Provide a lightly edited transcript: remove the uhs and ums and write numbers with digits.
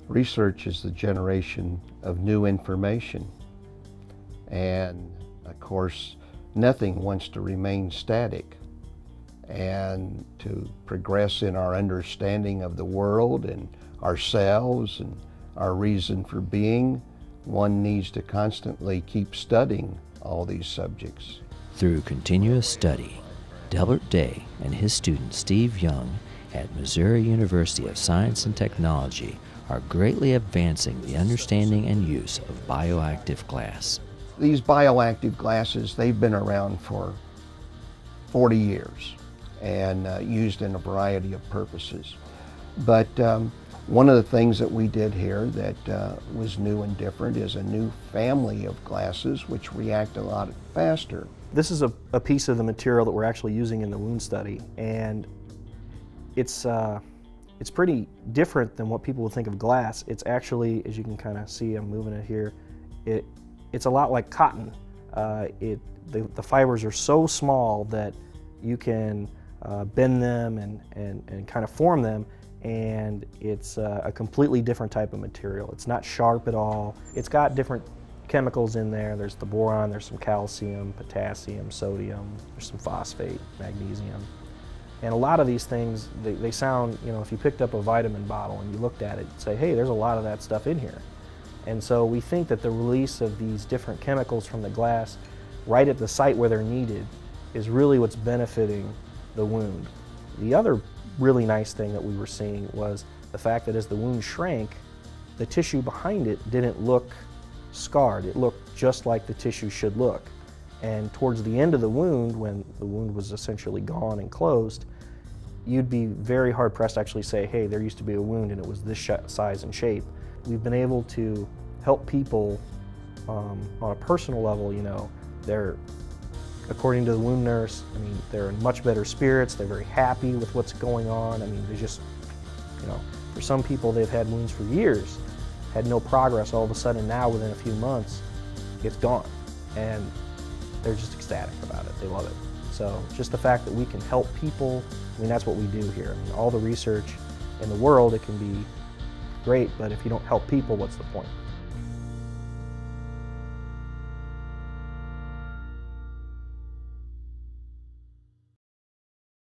Research is the generation of new information, and of course nothing wants to remain static. And to progress in our understanding of the world and ourselves and our reason for being, one needs to constantly keep studying all these subjects. Through continuous study, Delbert Day and his student Steve Young at Missouri University of Science and Technology are greatly advancing the understanding and use of bioactive glass. These bioactive glasses, they've been around for 40 years and used in a variety of purposes. But one of the things that we did here that was new and different is a new family of glasses which react a lot faster. This is a piece of the material that we're actually using in the wound study, and it's pretty different than what people would think of glass. It's actually, as you can kind of see, I'm moving it here, it's a lot like cotton. The fibers are so small that you can bend them and kind of form them, and it's a completely different type of material. It's not sharp at all. It's got different chemicals in there. There's the boron, there's some calcium, potassium, sodium, there's some phosphate, magnesium. And a lot of these things, they sound, you know, if you picked up a vitamin bottle and you looked at it, you'd say, hey, there's a lot of that stuff in here. And so we think that the release of these different chemicals from the glass right at the site where they're needed is really what's benefiting the wound. The other really nice thing that we were seeing was the fact that as the wound shrank, the tissue behind it didn't look scarred. It looked just like the tissue should look. And towards the end of the wound, when the wound was essentially gone and closed, you'd be very hard pressed to actually say, hey, there used to be a wound and it was this size and shape. We've been able to help people on a personal level. You know, they're, according to the wound nurse, I mean, they're in much better spirits, they're very happy with what's going on. I mean, they just, you know, for some people they've had wounds for years, had no progress, all of a sudden now within a few months, it's gone. And they're just ecstatic about it, they love it. So just the fact that we can help people, I mean, that's what we do here. I mean, all the research in the world, it can be great, but if you don't help people, what's the point?